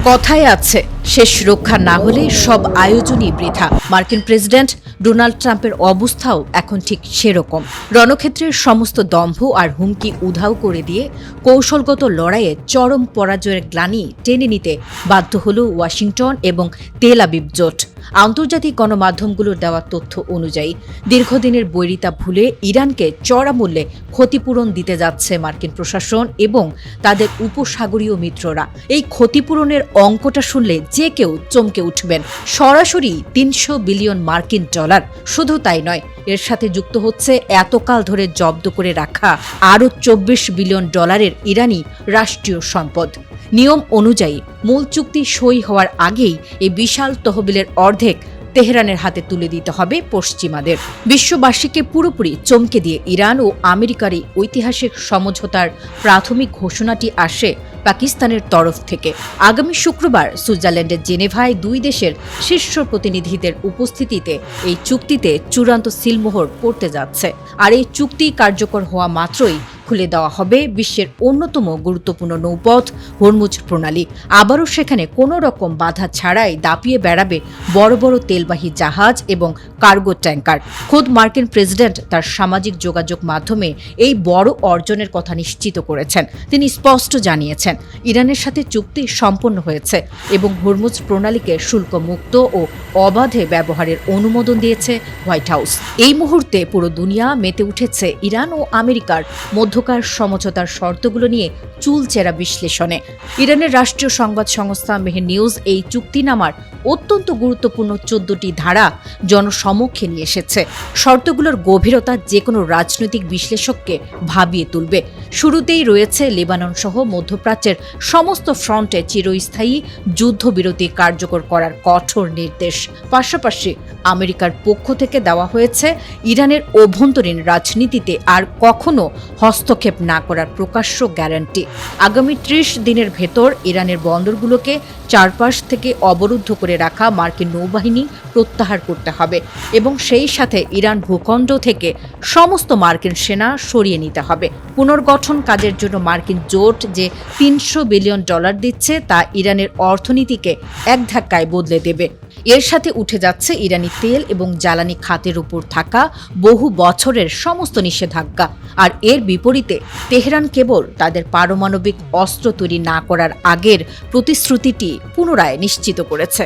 কথায় আছে শেষ রক্ষা না হলে সব আয়োজনই বৃথা। মার্কিন প্রেসিডেন্ট ডোনাল্ড ট্রাম্পের অবস্থাও এখন ঠিক সেরকম। রণক্ষেত্রের সমস্ত দম্ভ আর হুমকি উধাও করে দিয়ে কৌশলগত লড়াইয়ে চরম পরাজয়ের গ্লানি টেনে নিতে বাধ্য হল ওয়াশিংটন এবং তেল আবিব জোট। আন্তর্জাতিক গণমাধ্যমগুলোর দেওয়া তথ্য অনুযায়ী দীর্ঘদিনের বৈরিতা ভুলে ইরানকে চড়া মূল্যে ক্ষতিপূরণ দিতে যাচ্ছে মার্কিন প্রশাসন এবং তাদের উপসাগরীয় মিত্ররা। এই ক্ষতিপূরণের অঙ্কটা শুনলে যে কেউ চমকে উঠবেন। সরাসরি ৩০০ বিলিয়ন মার্কিন ডলার। শুধু তাই নয়, এর সাথে যুক্ত হচ্ছে এতকাল ধরে জব্দ করে রাখা আরও ২৪ বিলিয়ন ডলারের ইরানি রাষ্ট্রীয় সম্পদ। নিয়ম অনুযায়ী মূল চুক্তি সই হওয়ার আগেই এই বিশাল তহবিলের অর্ধেক তেহরানের হাতে তুলে দিতে হবে পশ্চিমাদের। বিশ্ববাসীকে পুরোপুরি চমকে দিয়ে ইরান ও আমেরিকার এই ঐতিহাসিক সমঝোতার প্রাথমিক ঘোষণাটি আসে পাকিস্তানের তরফ থেকে। আগামী শুক্রবার সুইজারল্যান্ডের জেনেভায় দুই দেশের শীর্ষ প্রতিনিধিদের উপস্থিতিতে এই চুক্তিতে চূড়ান্ত সিলমোহর পড়তে যাচ্ছে। আর এই চুক্তি কার্যকর হওয়া মাত্রই খুলে দেওয়া হবে বিশ্বের অন্যতম গুরুত্বপূর্ণ নৌপথ হরমুজ প্রণালী। আবারও সেখানে কোনো রকম বাধা ছাড়াই দাপিয়ে বেড়াবে বড় বড় তেলবাহী জাহাজ এবং কার্গো ট্যাঙ্কার। খোদ মার্কিন প্রেসিডেন্ট তার সামাজিক যোগাযোগ মাধ্যমে এই বড় অর্জনের কথা নিশ্চিত করেছেন। তিনি স্পষ্ট জানিয়েছেন, ইরানের সাথে চুক্তি সম্পন্ন হয়েছে এবং হরমুজ প্রণালীকে শুল্কমুক্ত ও অবাধে ব্যবহারের অনুমোদন দিয়েছে হোয়াইট হাউস। এই মুহূর্তে পুরো দুনিয়া মেতে উঠেছে ইরান ও আমেরিকার মধ্যকার সমঝোতার শর্তগুলো নিয়ে চুলচেরা বিশ্লেষণে। ইরানের রাষ্ট্রীয় সংবাদ সংস্থা মেহের নিউজ এই চুক্তিনামার অত্যন্ত গুরুত্বপূর্ণ ১৪টি ধারা জনসমক্ষে নিয়ে এসেছে। শর্তগুলোর গভীরতা যে কোনো রাজনৈতিক বিশ্লেষককে ভাবিয়ে তুলবে। শুরুতেই রয়েছে লেবানন সহ মধ্যপ্রাচ্যের সমস্ত ফ্রন্টে চিরস্থায়ী যুদ্ধবিরতি কার্যকর করার কঠোর নির্দেশ। পাশাপাশি আমেরিকার পক্ষ থেকে দেওয়া হয়েছে ইরানের অভ্যন্তরীণ রাজনীতিতে আর কখনো হস্তক্ষেপ না করার প্রকাশ্য গ্যারান্টি। আগামী ৩০ দিনের ভেতর ইরানের বন্দরগুলোকে চারপাশ থেকে অবরুদ্ধ করে রাখা মার্কিন নৌবাহিনী প্রত্যাহার করতে হবে এবং সেই সাথে ইরান ভূখণ্ড থেকে সমস্ত মার্কিন সেনা সরিয়ে নিতে হবে। পুনর্গঠন কাজের জন্য মার্কিন জোট যে ৩০০ বিলিয়ন ডলার দিচ্ছে তা ইরানের অর্থনীতিকে এক ধাক্কায় বদলে দেবে। এর সাথে উঠে যাচ্ছে ইরানি তেল এবং জ্বালানি খাতের উপর থাকা বহু বছরের সমস্ত নিষেধাজ্ঞা। আর এর বিপরীতে তেহরান কেবল তাদের পারমাণবিক অস্ত্র তৈরি না করার আগের প্রতিশ্রুতিটি পুনরায় নিশ্চিত করেছে।